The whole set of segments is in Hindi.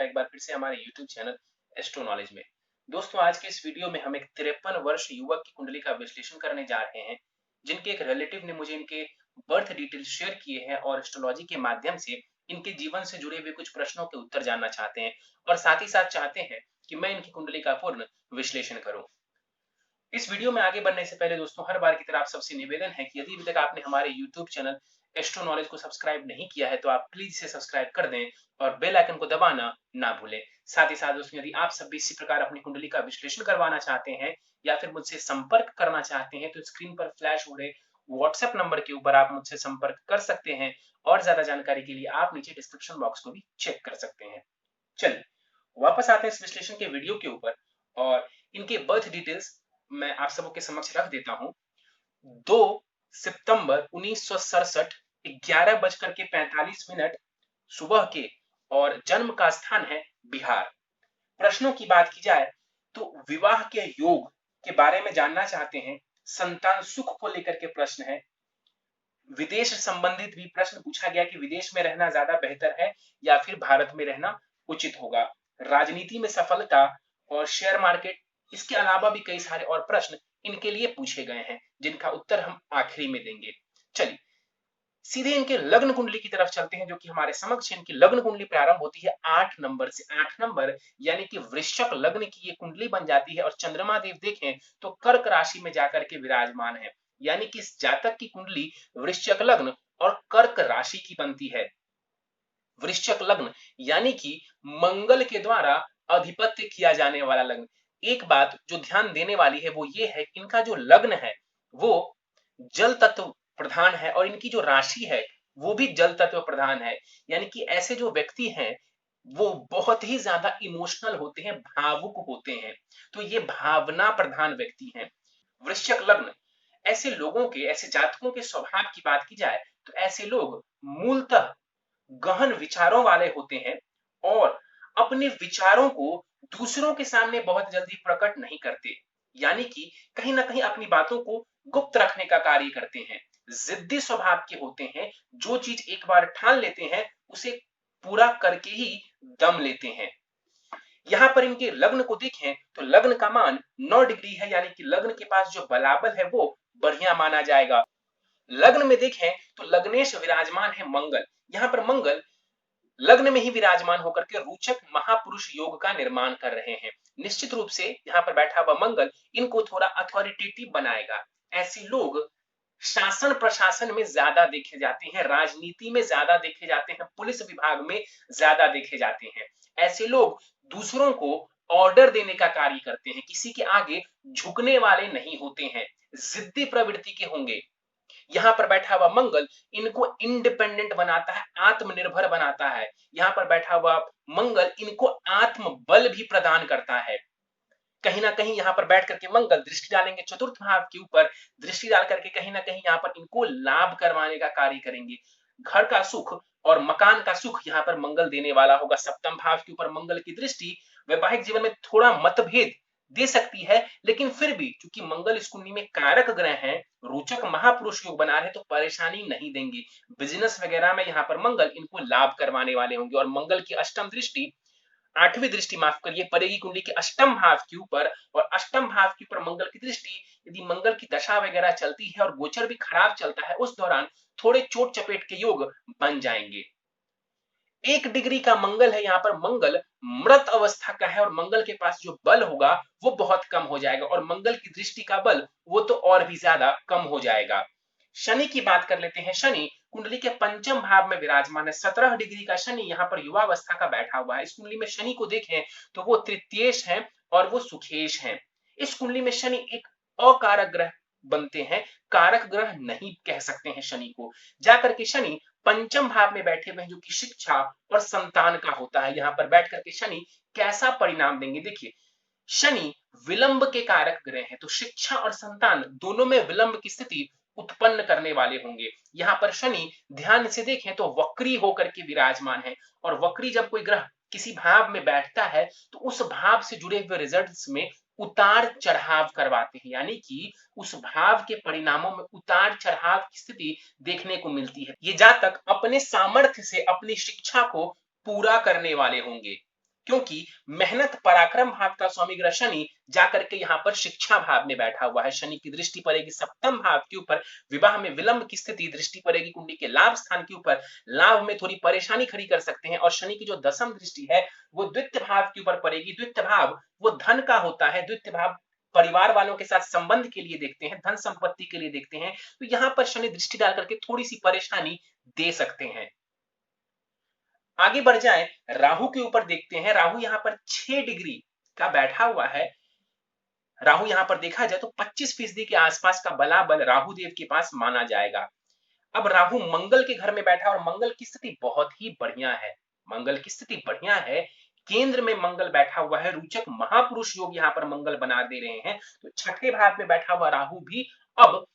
एक बार फिर से हमारे YouTube चैनल एस्ट्रो नॉलेज में। दोस्तों, आज के इस वीडियो में हम एक 53 वर्ष युवक की कुंडली का विश्लेषण करने जा रहे हैं, जिनके एक रिलेटिव ने मुझे इनके बर्थ डिटेल्स शेयर किए हैं और एस्ट्रोलॉजी के माध्यम से इनके जीवन से जुड़े हुए कुछ प्रश्नों के उत्तर जानना चाहते हैं और साथ ही साथ चाहते हैं कि मैं इनकी कुंडली का पूर्ण विश्लेषण करूं। इस वीडियो में आगे बढ़ने से पहले दोस्तों, हर बार की तरह आप सबसे निवेदन है कि यदि अभी तक आपने हमारे YouTube चैनल एस्ट्रो नॉलेज को सब्सक्राइब नहीं किया है तो आप प्लीज इसे सब्सक्राइब कर दें और बेल आइकन को दबाना ना भूलें। साथ ही साथ दोस्तों, यदि आप सब भी इसी प्रकार अपनी कुंडली का विश्लेषण करवाना चाहते हैं या फिर मुझसे संपर्क करना चाहते हैं तो स्क्रीन पर फ्लैश हो रहे व्हाट्सएप नंबर के ऊपर आप मुझसे संपर्क कर सकते हैं और ज्यादा जानकारी के लिए आप नीचे डिस्क्रिप्शन बॉक्स को भी चेक कर सकते हैं। चलिए वापस आते हैं इस विश्लेषण के वीडियो के ऊपर और इनके बर्थ डिटेल्स मैं आप सबों के समक्ष रख देता हूं। 2 सितंबर 1967 11:45 सुबह के और जन्म का स्थान है बिहार। प्रश्नों की बात की जाए तो विवाह के योग के बारे में जानना चाहते हैं, संतान सुख को लेकर के प्रश्न है, विदेश संबंधित भी प्रश्न पूछा गया कि विदेश में रहना ज्यादा बेहतर है या फिर भारत में रहना उचित होगा, राजनीति में सफलता और शेयर मार्केट, इसके अलावा भी कई सारे और प्रश्न इनके लिए पूछे गए हैं जिनका उत्तर हम आखिरी में देंगे। चलिए सीधे इनके लग्न कुंडली की तरफ चलते हैं, जो कि हमारे समक्ष इनकी लग्न कुंडली प्रारंभ होती है 8 नंबर से। 8 नंबर यानी कि वृश्चिक लग्न की ये कुंडली बन जाती है और चंद्रमा देव देखें तो कर्क राशि में जाकर के विराजमान है, यानी कि इस जातक की कुंडली वृश्चिक लग्न और कर्क राशि की बनती है। वृश्चिक लग्न यानी कि मंगल के द्वारा अधिपत्य किया जाने वाला लग्न। एक बात जो ध्यान देने वाली है वो ये है कि इनका जो लग्न है वो जल तत्व प्रधान है और इनकी जो राशि है वो भी जल तत्व प्रधान है, यानी कि ऐसे जो व्यक्ति हैं वो बहुत ही ज्यादा इमोशनल होते हैं, भावुक होते हैं, तो ये भावना प्रधान व्यक्ति हैं। वृश्चिक लग्न ऐसे लोगों के, ऐसे जातकों के स्वभाव की बात की जाए तो ऐसे लोग मूलतः गहन विचारों वाले होते हैं और अपने विचारों को दूसरों के सामने बहुत जल्दी प्रकट नहीं करते, यानी कि कहीं ना कहीं अपनी बातों को गुप्त रखने का कार्य करते हैं, जिद्दी स्वभाव के होते हैं, जो चीज एक बार ठान लेते हैं उसे पूरा करके ही दम लेते हैं। यहां पर इनके लग्न को देखें तो लग्न का मान 9 डिग्री है, यानी कि लग्न के पास जो बलाबल है वो बढ़िया माना जाएगा। लग्न में देखें तो लग्नेश विराजमान है मंगल, यहां पर मंगल लग्न में ही विराजमान होकर के रोचक महापुरुष योग का निर्माण कर रहे हैं। निश्चित रूप से यहाँ पर बैठा हुआ मंगल इनको थोड़ा अथॉरिटेटिव बनाएगा। ऐसे लोग शासन प्रशासन में ज्यादा देखे जाते हैं, राजनीति में ज्यादा देखे जाते हैं, पुलिस विभाग में ज्यादा देखे जाते हैं। ऐसे लोग दूसरों को ऑर्डर देने का कार्य करते हैं, किसी के आगे झुकने वाले नहीं होते हैं, जिद्दी प्रवृत्ति के होंगे। यहाँ पर बैठा हुआ मंगल इनको इंडिपेंडेंट बनाता है, आत्मनिर्भर बनाता है। यहाँ पर बैठा हुआ मंगल इनको आत्मबल भी प्रदान करता है। कहीं ना कहीं यहाँ पर बैठ करके मंगल दृष्टि डालेंगे चतुर्थ भाव के ऊपर, दृष्टि डाल करके कहीं ना कहीं यहाँ पर इनको लाभ करवाने का कार्य करेंगे। घर का सुख और मकान का सुख यहाँ पर मंगल देने वाला होगा। सप्तम भाव के ऊपर मंगल की दृष्टि वैवाहिक जीवन में थोड़ा मतभेद दे सकती है, लेकिन फिर भी चूंकि मंगल इस कुंडली में कारक ग्रह हैं, रोचक महापुरुष योग बना रहे तो परेशानी नहीं देंगे। बिजनेस वगैरह में यहाँ पर मंगल इनको लाभ करवाने वाले होंगे और मंगल की अष्टम दृष्टि, आठवीं दृष्टि माफ करिए, पड़ेगी कुंडली के अष्टम भाव के ऊपर और अष्टम भाव के ऊपर मंगल की दृष्टि यदि मंगल की दशा वगैरह चलती है और गोचर भी खराब चलता है उस दौरान थोड़े चोट चपेट के योग बन जाएंगे। 1 डिग्री का मंगल है, यहाँ पर मंगल मृत अवस्था का है और मंगल के पास जो बल होगा वो बहुत कम हो जाएगा और मंगल की दृष्टि का बल वो तो और भी ज्यादा कम हो जाएगा। शनि की बात कर लेते हैं। शनि कुंडली के पंचम भाव में विराजमान है। 17 डिग्री का शनि यहाँ पर युवावस्था का बैठा हुआ है। इस कुंडली में शनि को देखें तो वो तृतीयेश है और वो सुखेश है। इस कुंडली में शनि एक अकारक ग्रह बनते हैं, कारक ग्रह नहीं कह सकते हैं शनि को। जाकर के शनि पंचम भाव में बैठे हुए हैं जो कि शिक्षा और संतान का होता है। यहाँ पर बैठ करके शनि कैसा परिणाम देंगे, देखिए शनि विलंब के कारक ग्रह हैं, तो शिक्षा और संतान दोनों में विलंब की स्थिति उत्पन्न करने वाले होंगे। यहाँ पर शनि ध्यान से देखें तो वक्री होकर के विराजमान है और वक्री जब कोई ग्रह किसी भाव में बैठता है तो उस भाव से जुड़े हुए रिजल्ट्स में उतार चढ़ाव करवाते हैं, यानी कि उस भाव के परिणामों में उतार चढ़ाव की स्थिति देखने को मिलती है। ये जातक अपने सामर्थ्य से अपनी शिक्षा को पूरा करने वाले होंगे। क्योंकि मेहनत पराक्रम भाव का स्वामी ग्रह शनि जाकर के यहाँ पर शिक्षा भाव में बैठा हुआ है। शनि की दृष्टि पड़ेगी सप्तम भाव के ऊपर, विवाह में विलंब की स्थिति, दृष्टि पड़ेगी कुंडली के लाभ स्थान के ऊपर, लाभ में थोड़ी परेशानी खड़ी कर सकते हैं। और शनि की जो दसम दृष्टि है वो द्वितीय भाव के ऊपर पड़ेगी। द्वितीय भाव वो धन का होता है, द्वितीय भाव परिवार वालों के साथ संबंध के लिए देखते हैं, धन संपत्ति के लिए देखते हैं। तो यहाँ पर शनि दृष्टि डाल करके थोड़ी सी परेशानी दे सकते हैं। आगे बढ़ जाए, राहु के ऊपर देखते हैं। राहु यहाँ पर 6 डिग्री का बैठा हुआ है। राहु यहाँ पर देखा जाए तो 25% के आसपास का बलाबल राहु देव के पास माना जाएगा। अब राहु मंगल के घर में बैठा और मंगल की स्थिति बहुत ही बढ़िया है। मंगल की स्थिति बढ़िया है, केंद्र में मंगल बैठा हुआ है, रोचक महापुरुष योग यहाँ पर मंगल बना दे रहे हैं। तो छठे भाव में बैठा हुआ राहु भी अब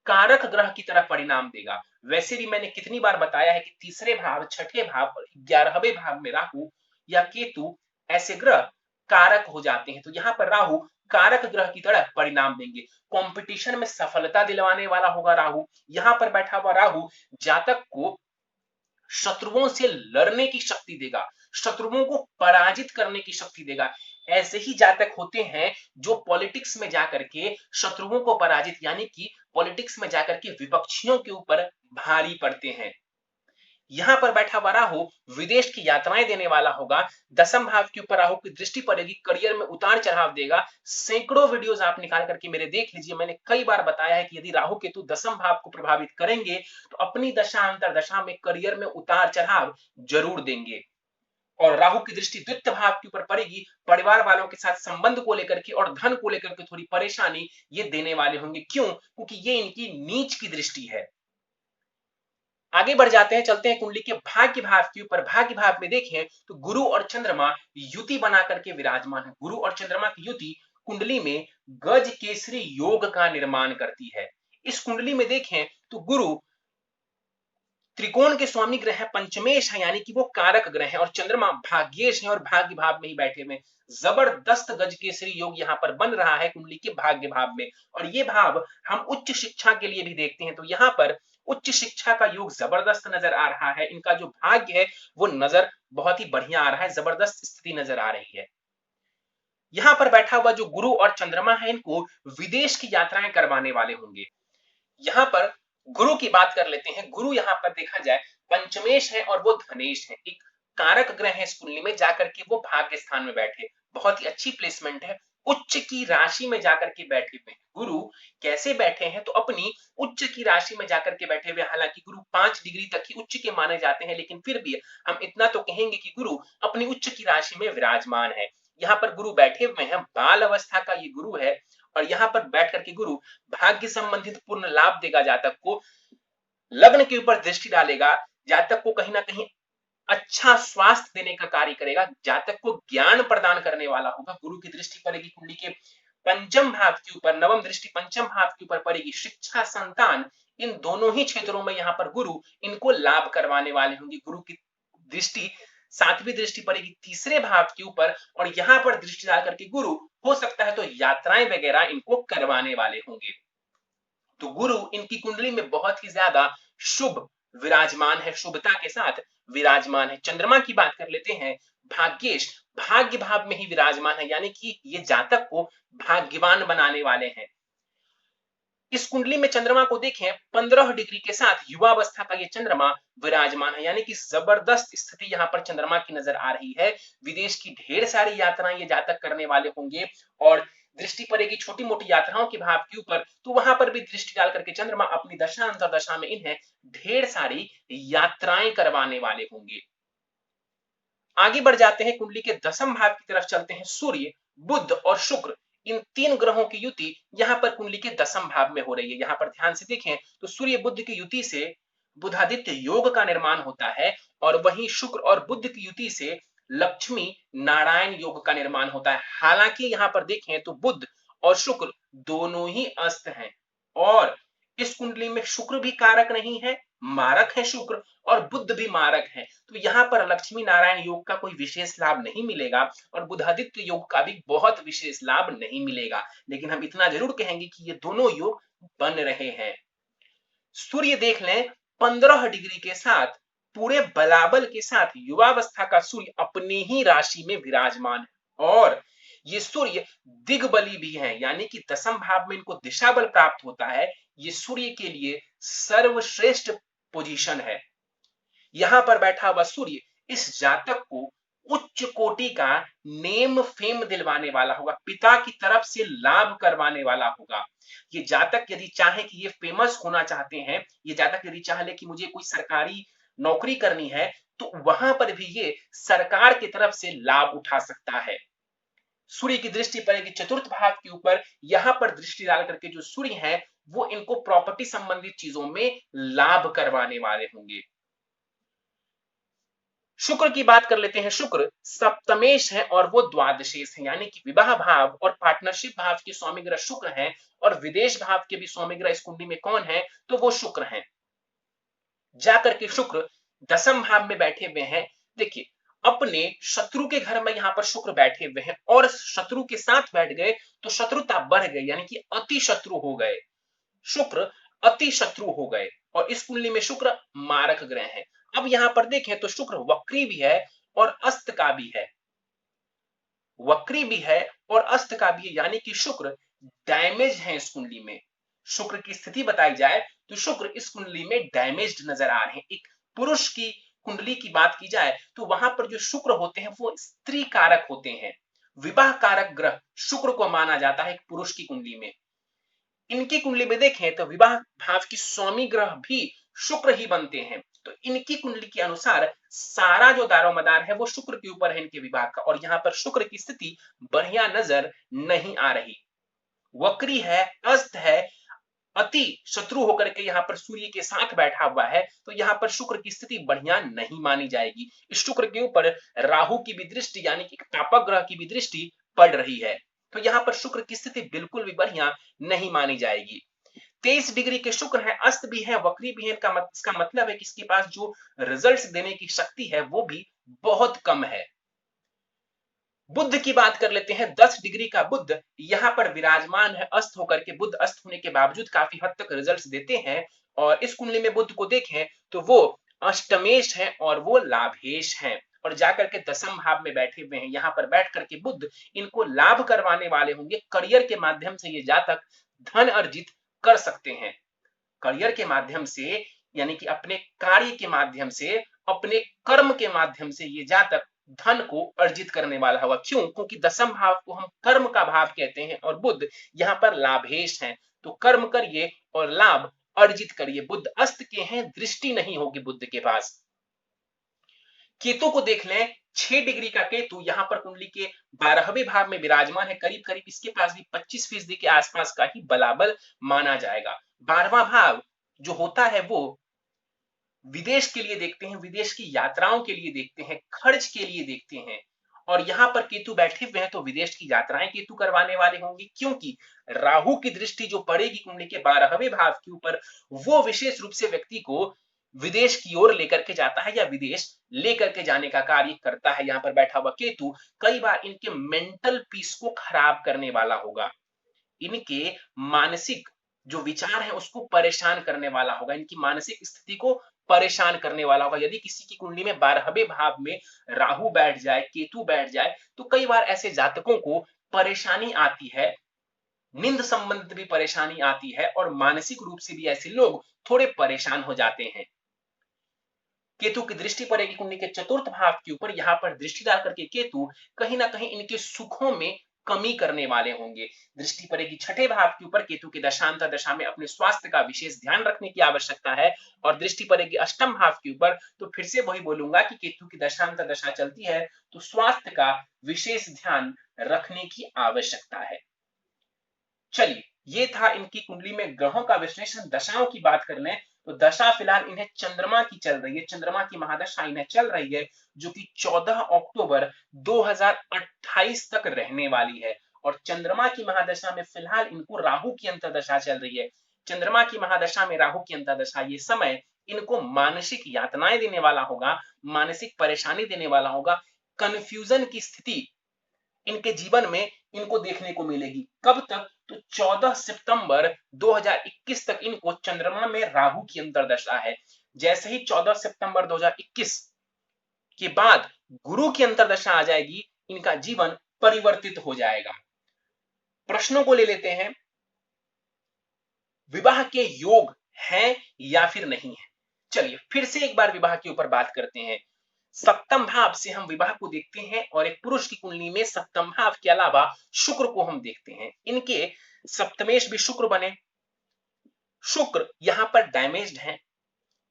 कारक ग्रह की तरह परिणाम देगा। वैसे भी मैंने कितनी बार बताया है कि तीसरे भाव, छठे भाव और 11वें भाव में राहु या केतु ऐसे ग्रह कारक हो जाते हैं। तो यहाँ पर राहु कारक ग्रह की तरह परिणाम देंगे। कंपटीशन में सफलता दिलवाने वाला होगा राहु। यहाँ पर बैठा हुआ राहु जातक को शत्रुओं से लड़ने की शक्ति देगा, शत्रुओं को पराजित करने की शक्ति देगा। ऐसे ही जातक होते हैं जो पॉलिटिक्स में जाकर के शत्रुओं को पराजित, यानी कि पॉलिटिक्स में जाकर के विपक्षियों के ऊपर भारी पड़ते हैं। यहाँ पर बैठा हुआ राहु विदेश की यात्राएं देने वाला होगा। दसम भाव के ऊपर राहु की दृष्टि पड़ेगी, करियर में उतार चढ़ाव देगा। सैकड़ों वीडियोस आप निकाल करके मेरे देख लीजिए। मैंने कई बार बताया है कि यदि राहु केतु दसम भाव को प्रभावित करेंगे तो अपनी दशा अंतर दशा में करियर में उतार चढ़ाव जरूर देंगे। और राहु की दृष्टि द्वितीय भाव के ऊपर पड़ेगी, परिवार वालों के साथ संबंध को लेकर के और धन को लेकर के थोड़ी परेशानी ये देने वाले होंगे। क्यों? क्योंकि ये इनकी नीच की दृष्टि है। आगे बढ़ जाते हैं, चलते हैं कुंडली के भाग्य भाव के ऊपर। भाग्य भाव में देखें तो गुरु और चंद्रमा युति बना करके विराजमान है। गुरु और चंद्रमा की युति कुंडली में गज केसरी योग का निर्माण करती है। इस कुंडली में देखें तो गुरु त्रिकोण के स्वामी ग्रह है, पंचमेश है, यानी कि वो कारक ग्रह है। और चंद्रमा भाग्येश है और भाग्य भाव में ही बैठे हुए। जबरदस्त गज केसरी योग यहाँ पर बन रहा है कुंडली के भाग्य भाव में। और ये भाव हम उच्च शिक्षा के लिए भी देखते हैं। तो यहाँ पर उच्च शिक्षा का योग जबरदस्त नजर आ रहा है। इनका जो भाग्य है वो नजर बहुत ही बढ़िया आ रहा है, जबरदस्त स्थिति नजर आ रही है। यहाँ पर बैठा हुआ जो गुरु और चंद्रमा है, इनको विदेश की यात्राएं करवाने वाले होंगे। यहाँ पर गुरु की बात कर लेते हैं। गुरु यहाँ पर देखा जाए पंचमेश है और वो धनेश है, एक कारक ग्रह है इस कुंडली में, जाकर के वो भाग्य स्थान में बैठे। बहुत ही अच्छी प्लेसमेंट है। उच्च की राशि में जाकर के बैठे हुए हैं। गुरु कैसे बैठे हैं? तो अपनी उच्च की राशि में जाकर के बैठे हुए। हालांकि गुरु 5 डिग्री तक ही उच्च के माने जाते हैं, लेकिन फिर भी हम इतना तो कहेंगे कि गुरु अपनी उच्च की राशि में विराजमान है। यहाँ पर गुरु बैठे हुए हैं, बाल अवस्था का ये गुरु है। और यहाँ पर बैठ करके गुरु भाग्य संबंधित पूर्ण लाभ देगा जातक को, लग्न के ऊपर दृष्टि डालेगा, जातक को कहीं ना कहीं अच्छा स्वास्थ्य देने का कार्य करेगा, जातक को ज्ञान प्रदान करने वाला होगा। गुरु की दृष्टि पड़ेगी कुंडली के पंचम भाव के ऊपर, नवम दृष्टि पंचम भाव के ऊपर पड़ेगी। शिक्षा, संतान, इन दोनों ही क्षेत्रों में यहाँ पर गुरु इनको लाभ करवाने वाले होंगे। गुरु की दृष्टि सातवीं दृष्टि पड़ेगी तीसरे भाव के ऊपर, और यहाँ पर दृष्टि डाल करके गुरु हो सकता है तो यात्राएं वगैरह इनको करवाने वाले होंगे। तो गुरु इनकी कुंडली में बहुत ही ज्यादा शुभ विराजमान है, शुभता के साथ विराजमान है। चंद्रमा की बात कर लेते हैं। भाग्येश भाग्य भाव में ही विराजमान है, यानी कि ये जातक को भाग्यवान बनाने वाले हैं। इस कुंडली में चंद्रमा को देखें 15 डिग्री के साथ युवावस्था का ये चंद्रमा विराजमान है, यानी कि जबरदस्त स्थिति यहाँ पर चंद्रमा की नजर आ रही है। विदेश की ढेर सारी यात्राएं ये जातक करने वाले होंगे। और दृष्टि पड़ेगी छोटी मोटी यात्राओं के भाव के ऊपर, तो वहां पर भी दृष्टि डाल करके चंद्रमा अपनी दशा अंतर दशा में इन्हें ढेर सारी यात्राएं करवाने वाले होंगे। आगे बढ़ जाते हैं, कुंडली के दसम भाव की तरफ चलते हैं। सूर्य, बुध और शुक्र, इन 3 ग्रहों की युति यहाँ पर कुंडली के दसम भाव में हो रही है। यहाँ पर ध्यान से देखें तो सूर्य बुध की युति से बुधादित्य योग का निर्माण होता है, और वहीं शुक्र और बुध की युति से लक्ष्मी नारायण योग का निर्माण होता है। हालांकि यहाँ पर देखें तो बुध और शुक्र दोनों ही अस्त हैं, और इस कुंडली में शुक्र भी कारक नहीं है, मारक है शुक्र, और बुध भी मारक है। तो यहाँ पर लक्ष्मी नारायण योग का कोई विशेष लाभ नहीं मिलेगा, और बुधादित्य योग का भी बहुत विशेष लाभ नहीं मिलेगा। लेकिन हम इतना जरूर कहेंगे कि ये दोनों योग बन रहे हैं। सूर्य देख लें 15 डिग्री के साथ पूरे बलाबल के साथ युवावस्था का सूर्य अपनी ही राशि में विराजमान है और ये सूर्य दिग्बली भी है, यानी कि दसम भाव में इनको दिशा बल प्राप्त होता है। ये सूर्य के लिए सर्वश्रेष्ठ पोजीशन है। यहां पर बैठा हुआ सूर्य इस जातक को उच्च कोटि का नेम फेम दिलवाने वाला होगा, पिता की तरफ से लाभ करवाने वाला होगा। ये जातक यदि चाहे कि ये फेमस होना चाहते हैं, ये जातक यदि चाहे कि मुझे कोई सरकारी नौकरी करनी है, तो वहां पर भी ये सरकार की तरफ से लाभ उठा सकता है। सूर्य की दृष्टि पड़ेगी चतुर्थ भाव के ऊपर, यहां पर दृष्टि डाल करके जो सूर्य है वो इनको प्रॉपर्टी संबंधित चीजों में लाभ करवाने वाले होंगे। शुक्र की बात कर लेते हैं। शुक्र सप्तमेश है और वो द्वादशेश है, यानी कि विवाह भाव और पार्टनरशिप भाव के स्वामी ग्रह शुक्र हैं और विदेश भाव के भी स्वामी ग्रह इस कुंडली में कौन है, तो वो शुक्र हैं। जाकर के शुक्र दसम भाव में बैठे हुए हैं। देखिए, अपने शत्रु के घर में यहां पर शुक्र बैठे हुए हैं और शत्रु के साथ बैठ गए तो शत्रुता बढ़ गई, यानी कि अति शत्रु हो गए। शुक्र अति शत्रु हो गए और इस कुंडली में शुक्र मारक ग्रह है। अब यहां पर देखें तो शुक्र वक्री भी है और अस्त का भी है, वक्री भी है और अस्त का भी है, यानी कि शुक्र डैमेज है इस कुंडली में। शुक्र की स्थिति बताई जाए तो शुक्र इस कुंडली में डैमेज्ड नजर आ रहे हैं। एक पुरुष की कुंडली की बात की जाए तो वहां पर जो शुक्र होते हैं वो स्त्री कारक होते हैं, विवाह कारक ग्रह शुक्र को माना जाता है एक पुरुष की कुंडली में। इनकी कुंडली में देखें तो विवाह भाव की स्वामी ग्रह भी शुक्र ही बनते हैं, तो इनकी कुंडली के अनुसार सारा जो दारोमदार है वो शुक्र के ऊपर है इनके विवाह का, और यहाँ पर शुक्र की स्थिति बढ़िया नजर नहीं आ रही। वक्री है, अस्त है, अति शत्रु होकर के यहाँ पर सूर्य के साथ बैठा हुआ है, तो यहाँ पर शुक्र की स्थिति बढ़िया नहीं मानी जाएगी। इस शुक्र के ऊपर राहु की भी दृष्टि, यानी कि पापक ग्रह की भी दृष्टि पड़ रही है, तो यहाँ पर शुक्र की स्थिति बिल्कुल भी बढ़िया नहीं मानी जाएगी। 23 डिग्री के शुक्र है, अस्त भी है, वक्री भी है, इसका मतलब है कि इसके पास जो रिजल्ट्स देने की शक्ति है वो भी बहुत कम है। बुध की बात कर लेते हैं। 10 डिग्री का बुध यहां पर विराजमान है अस्त होकर के। बुध अस्त होने के बावजूद काफी हद तक रिजल्ट्स देते हैं, और इस कुंडली में बुध को देखें तो वो अष्टमेश है और वो लाभेश है, और जाकर के दसम भाव में बैठे हुए हैं। यहाँ पर बैठ करके बुध इनको लाभ करवाने वाले होंगे। करियर के माध्यम से ये जातक धन अर्जित कर सकते हैं, करियर के माध्यम से, यानी कि अपने कार्य के माध्यम से, अपने कर्म के माध्यम से ये जातक धन को अर्जित करने वाला होगा। क्यों? क्योंकि दसम भाव को हम कर्म का भाव कहते हैं और बुध यहाँ पर लाभेश है, तो कर्म करिए और लाभ अर्जित करिए। बुध अस्त के हैं, दृष्टि नहीं होगी बुध के पास। केतु को देख लें। 6 डिग्री का केतु यहाँ पर कुंडली के 12वें भाव में विराजमान है। करीब करीब इसके पास भी 25% के आसपास का ही बलाबल माना जाएगा। 12वां भाव जो होता है वो विदेश के लिए देखते हैं, विदेश की यात्राओं के लिए देखते हैं, खर्च के लिए देखते हैं, और यहां पर केतु बैठे हुए हैं तो विदेश की यात्राएं केतु करवाने वाले होंगे, क्योंकि राहु की दृष्टि जो पड़ेगी कुंडली के 12वें भाव के ऊपर वो विशेष रूप से व्यक्ति को विदेश की ओर लेकर के जाता है या विदेश लेकर के जाने का कार्य करता है। यहाँ पर बैठा हुआ केतु कई बार इनके मेंटल पीस को खराब करने वाला होगा, इनके मानसिक जो विचार है उसको परेशान करने वाला होगा, इनकी मानसिक स्थिति को परेशान करने वाला होगा। यदि किसी की कुंडली में 12वें भाव में राहु बैठ जाए, केतु बैठ जाए, तो कई बार ऐसे जातकों को परेशानी आती है, नींद संबंधित भी परेशानी आती है और मानसिक रूप से भी ऐसे लोग थोड़े परेशान हो जाते हैं। केतु की दृष्टि पड़ेगी कुंडली के चतुर्थ भाव के ऊपर। यहाँ पर दृष्टि डाल करके केतु कहीं ना कहीं इनके सुखों में कमी करने वाले होंगे। दृष्टि पड़ेगी छठे भाव के ऊपर। केतु की दशांतर दशा में अपने स्वास्थ्य का विशेष ध्यान रखने की आवश्यकता है, और दृष्टि पड़ेगी अष्टम भाव के ऊपर तो फिर से वही बोलूंगा कि केतु की दशांतर दशा चलती है तो स्वास्थ्य का विशेष ध्यान रखने की आवश्यकता है। चलिए, ये था इनकी कुंडली में ग्रहों का विश्लेषण। दशाओं की बात कर लें तो दशा फिलहाल इन्हें चंद्रमा की चल रही है, चंद्रमा की महादशा इन्हें चल रही है, जो कि 14 अक्टूबर 2028 तक रहने वाली है। और चंद्रमा की महादशा में फिलहाल इनको राहु की अंतर्दशा चल रही है। चंद्रमा की महादशा में राहु की अंतर्दशा, ये समय इनको मानसिक यातनाएं देने वाला होगा, मानसिक परेशानी देने वाला होगा, कंफ्यूजन की स्थिति इनके जीवन में इनको देखने को मिलेगी। कब तक? तो 14 सितंबर 2021 तक इनको चंद्रमा में राहु की अंतर्दशा है। जैसे ही 14 सितंबर 2021 के बाद गुरु की अंतर्दशा आ जाएगी, इनका जीवन परिवर्तित हो जाएगा। प्रश्नों को ले लेते हैं। विवाह के योग हैं या फिर नहीं है? चलिए फिर से एक बार विवाह के ऊपर बात करते हैं। सप्तम भाव से हम विवाह को देखते हैं और एक पुरुष की कुंडली में सप्तम भाव के अलावा शुक्र को हम देखते हैं। इनके सप्तमेश भी शुक्र बने। शुक्र यहां पर डैमेज्ड है,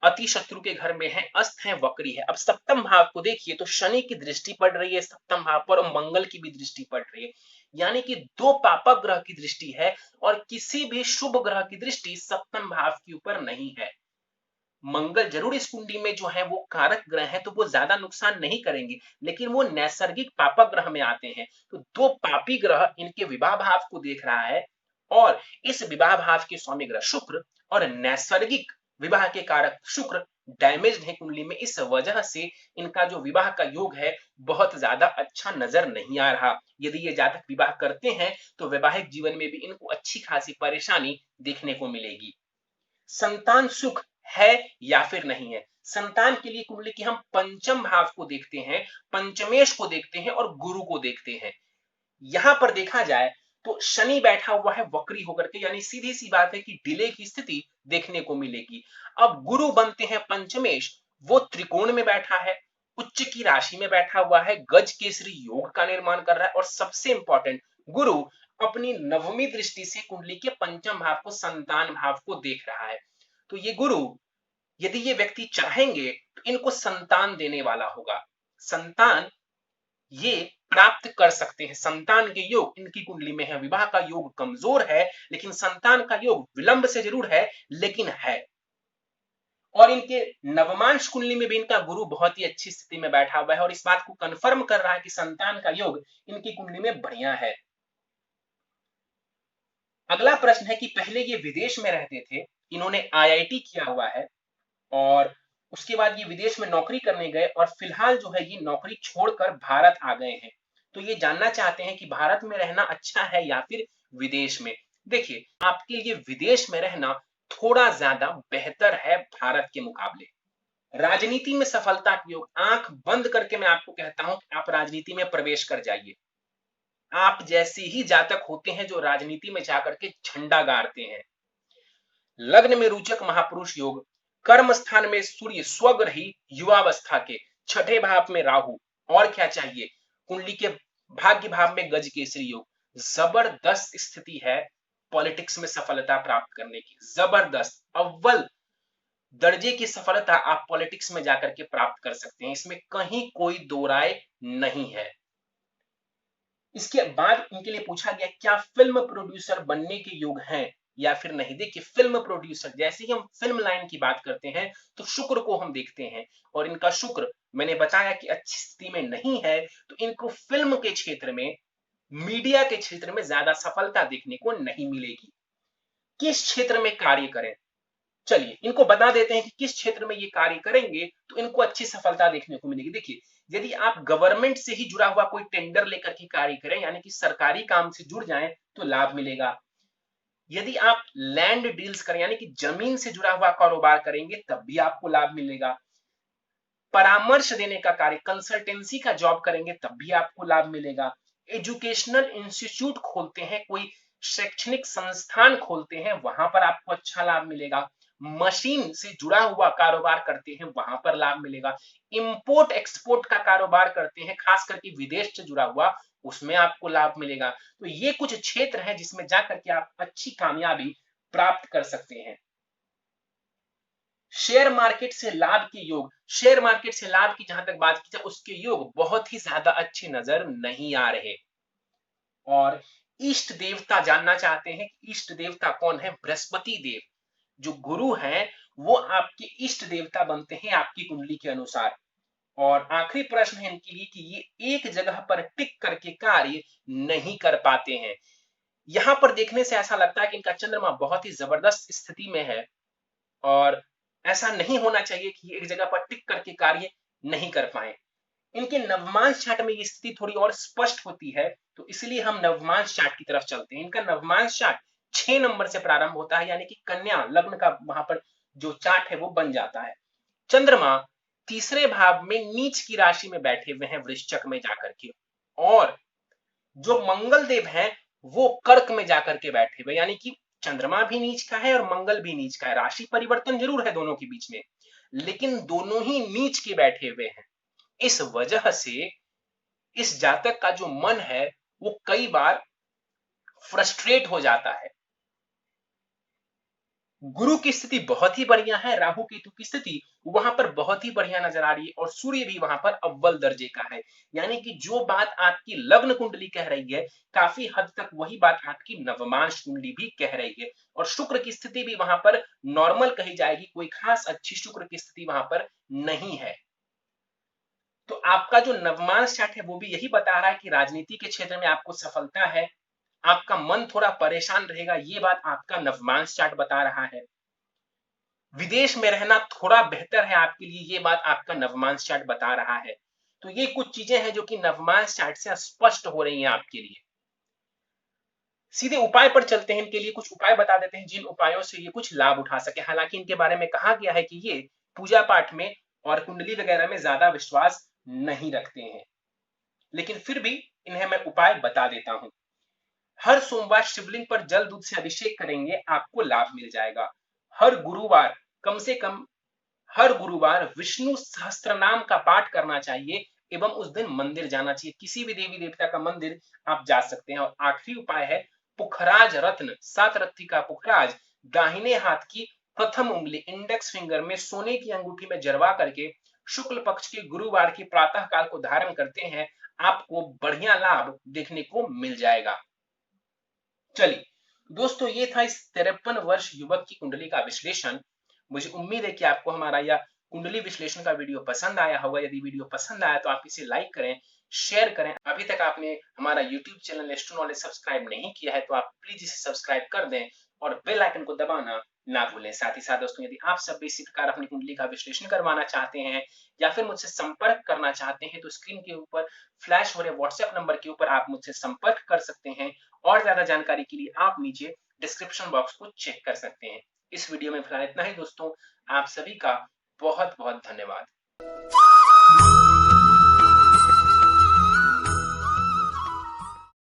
अति शत्रु के घर में है, अस्त है, वक्री है। अब सप्तम भाव को देखिए तो शनि की दृष्टि पड़ रही है सप्तम भाव पर और मंगल की भी दृष्टि पड़ रही है, यानी कि दो पापक ग्रह की दृष्टि है और किसी भी शुभ ग्रह की दृष्टि सप्तम भाव के ऊपर नहीं है। मंगल जरूर इस कुंडली में जो है वो कारक ग्रह है, तो वो ज्यादा नुकसान नहीं करेंगे, लेकिन वो नैसर्गिक पापक ग्रह में आते हैं। तो दो पापी ग्रह इनके विवाह भाव को देख रहा है और इस विवाह भाव के स्वामी ग्रह शुक्र और नैसर्गिक विवाह के कारक शुक्र डैमेज है कुंडली में। इस वजह से इनका जो विवाह का योग है बहुत ज्यादा अच्छा नजर नहीं आ रहा। यदि ये जातक विवाह करते हैं तो वैवाहिक जीवन में भी इनको अच्छी खासी परेशानी देखने को मिलेगी। संतान सुख है या फिर नहीं है? संतान के लिए कुंडली की हम पंचम भाव को देखते हैं, पंचमेश को देखते हैं और गुरु को देखते हैं। यहां पर देखा जाए तो शनि बैठा हुआ है वक्री होकर के, यानी सीधी सी बात है कि डिले की स्थिति देखने को मिलेगी। अब गुरु बनते हैं पंचमेश, वो त्रिकोण में बैठा है, उच्च की राशि में बैठा हुआ है, गज केसरी योग का निर्माण कर रहा है और सबसे इंपॉर्टेंट गुरु अपनी नवमी दृष्टि से कुंडली के पंचम भाव को, संतान भाव को देख रहा है। तो ये गुरु यदि ये व्यक्ति चाहेंगे तो इनको संतान देने वाला होगा, संतान ये प्राप्त कर सकते हैं। संतान के योग इनकी कुंडली में है। विवाह का योग कमजोर है लेकिन संतान का योग विलंब से जरूर है लेकिन है। और इनके नवमांश कुंडली में भी इनका गुरु बहुत ही अच्छी स्थिति में बैठा हुआ है और इस बात को कंफर्म कर रहा है कि संतान का योग इनकी कुंडली में बढ़िया है। अगला प्रश्न है कि पहले ये विदेश में रहते थे, इन्होंने आईआईटी किया हुआ है और उसके बाद ये विदेश में नौकरी करने गए और फिलहाल जो है ये नौकरी छोड़कर भारत आ गए हैं। तो ये जानना चाहते हैं कि भारत में रहना अच्छा है या फिर विदेश में। देखिए आपके लिए विदेश में रहना थोड़ा ज्यादा बेहतर है भारत के मुकाबले। राजनीति में सफलता के योग, आंख बंद करके मैं आपको कहता हूं कि आप राजनीति में प्रवेश कर जाइए। आप जैसे ही जातक होते हैं जो राजनीति में जाकर के झंडा गाड़ते हैं। लग्न में रोचक महापुरुष योग, कर्म स्थान में सूर्य स्वग्रही युवावस्था के, छठे भाव में राहु, और क्या चाहिए? कुंडली के भाग्य भाव में गज केसरी योग। जबरदस्त स्थिति है पॉलिटिक्स में सफलता प्राप्त करने की, जबरदस्त अव्वल दर्जे की सफलता आप पॉलिटिक्स में जाकर के प्राप्त कर सकते हैं, इसमें कहीं कोई दो राय नहीं है। इसके बाद इनके लिए पूछा गया क्या फिल्म प्रोड्यूसर बनने के योग हैं या फिर नहीं। देखिए फिल्म प्रोड्यूसर, जैसे ही हम फिल्म लाइन की बात करते हैं तो शुक्र को हम देखते हैं और इनका शुक्र मैंने बताया कि अच्छी स्थिति में नहीं है, तो इनको फिल्म के क्षेत्र में, मीडिया के क्षेत्र में ज्यादा सफलता देखने को नहीं मिलेगी। किस क्षेत्र में कार्य करें? चलिए इनको बता देते हैं कि किस क्षेत्र में ये कार्य करेंगे तो इनको अच्छी सफलता देखने को मिलेगी। देखिए यदि आप गवर्नमेंट से ही जुड़ा हुआ कोई टेंडर लेकर के कार्य करें, यानी कि सरकारी काम से जुड़ जाएं तो लाभ मिलेगा। यदि आप लैंड डील्स करें, यानी कि जमीन से जुड़ा हुआ कारोबार करेंगे, तब भी आपको लाभ मिलेगा। परामर्श देने का कार्य, कंसल्टेंसी का जॉब करेंगे, तब भी आपको लाभ मिलेगा। एजुकेशनल इंस्टीट्यूट खोलते हैं, कोई शैक्षणिक संस्थान खोलते हैं, वहां पर आपको अच्छा लाभ मिलेगा। मशीन से जुड़ा हुआ कारोबार करते हैं, वहां पर लाभ मिलेगा। इंपोर्ट एक्सपोर्ट का कारोबार करते हैं, खास करके विदेश से जुड़ा हुआ, उसमें आपको लाभ मिलेगा। तो ये कुछ क्षेत्र हैं जिसमें जाकर के आप अच्छी कामयाबी प्राप्त कर सकते हैं। शेयर मार्केट से लाभ के योग, शेयर मार्केट से लाभ की जहां तक बात की जाए उसके योग बहुत ही ज्यादा अच्छे नजर नहीं आ रहे। और इष्ट देवता जानना चाहते हैं कि इष्ट देवता कौन है? बृहस्पति देव जो गुरु हैं वो आपके इष्ट देवता बनते हैं आपकी कुंडली के अनुसार। और आखिरी प्रश्न है इनके लिए कि ये एक जगह पर टिक करके कार्य नहीं कर पाते हैं। यहां पर देखने से ऐसा लगता है कि इनका चंद्रमा बहुत ही जबरदस्त स्थिति में है और ऐसा नहीं होना चाहिए कि एक जगह पर टिक करके कार्य नहीं कर पाए। इनके नवमांश चार्ट में ये स्थिति थोड़ी और स्पष्ट होती है, तो इसलिए हम नवमांश चार्ट की तरफ चलते हैं। इनका नवमांश चार्ट 6 नंबर से प्रारंभ होता है, यानी कि कन्या लग्न का वहां पर जो चार्ट है वो बन जाता है। चंद्रमा तीसरे भाव में नीच की राशि में बैठे हुए हैं वृश्चिक में जाकर के, और जो मंगल देव हैं वो कर्क में जाकर के बैठे हुए, यानी कि चंद्रमा भी नीच का है और मंगल भी नीच का है। राशि परिवर्तन जरूर है दोनों के बीच में, लेकिन दोनों ही नीच के बैठे हुए हैं। इस वजह से इस जातक का जो मन है वो कई बार फ्रस्ट्रेट हो जाता है। गुरु की स्थिति बहुत ही बढ़िया है, राहु केतु की स्थिति वहां पर बहुत ही बढ़िया नजर आ रही है, और सूर्य भी वहां पर अव्वल दर्जे का है। यानी कि जो बात आपकी लग्न कुंडली कह रही है, काफी हद तक वही बात आपकी नवमांश कुंडली भी कह रही है। और शुक्र की स्थिति भी वहां पर नॉर्मल कही जाएगी, कोई खास अच्छी शुक्र की स्थिति वहां पर नहीं है। तो आपका जो नवमांश चार्ट है वो भी यही बता रहा है कि राजनीति के क्षेत्र में आपको सफलता है, आपका मन थोड़ा परेशान रहेगा, ये बात आपका नवमांश चार्ट बता रहा है। विदेश में रहना थोड़ा बेहतर है आपके लिए, ये बात आपका नवमांश चार्ट बता रहा है। तो ये कुछ चीजें हैं जो कि नवमांश चार्ट से स्पष्ट हो रही हैं आपके लिए। सीधे उपाय पर चलते हैं, इनके लिए कुछ उपाय बता देते हैं जिन उपायों से ये कुछ लाभ उठा सके। हालांकि इनके बारे में कहा गया है कि ये पूजा पाठ में और कुंडली वगैरह में ज्यादा विश्वास नहीं रखते हैं, लेकिन फिर भी इन्हें मैं उपाय बता देता हूं। हर सोमवार शिवलिंग पर जल दूध से अभिषेक करेंगे, आपको लाभ मिल जाएगा। हर गुरुवार कम से कम हर गुरुवार विष्णु सहस्त्रनाम का पाठ करना चाहिए एवं उस दिन मंदिर जाना चाहिए, किसी भी देवी देवता का मंदिर आप जा सकते हैं। और आखिरी उपाय है पुखराज रत्न, 7 रत्ती का पुखराज दाहिने हाथ की प्रथम उंगली इंडेक्स फिंगर में सोने की अंगूठी में जरवा करके शुक्ल पक्ष के गुरुवार की प्रातः काल को धारण करते हैं, आपको बढ़िया लाभ देखने को मिल जाएगा। चलिए दोस्तों, ये था इस 53 वर्ष युवक की कुंडली का विश्लेषण। मुझे उम्मीद है कि आपको हमारा यह कुंडली विश्लेषण का वीडियो पसंद आया होगा। यदि वीडियो पसंद आया तो आप इसे लाइक करें, शेयर करें। अभी तक आपने हमारा YouTube channel astro knowledge subscribe नहीं किया है तो आप प्लीज इसे सब्सक्राइब कर दें और बेल आइकन को दबाना ना भूलें। साथ ही साथ दोस्तों, यदि आप सब भी इसी प्रकार अपनी कुंडली का विश्लेषण करवाना चाहते हैं या फिर मुझसे संपर्क करना चाहते हैं तो स्क्रीन के ऊपर फ्लैश हो रहे व्हाट्सएप नंबर के ऊपर आप मुझसे संपर्क कर सकते हैं, और ज्यादा जानकारी के लिए आप नीचे डिस्क्रिप्शन बॉक्स को चेक कर सकते हैं। इस वीडियो में फिलहाल इतना ही दोस्तों, आप सभी का बहुत बहुत धन्यवाद।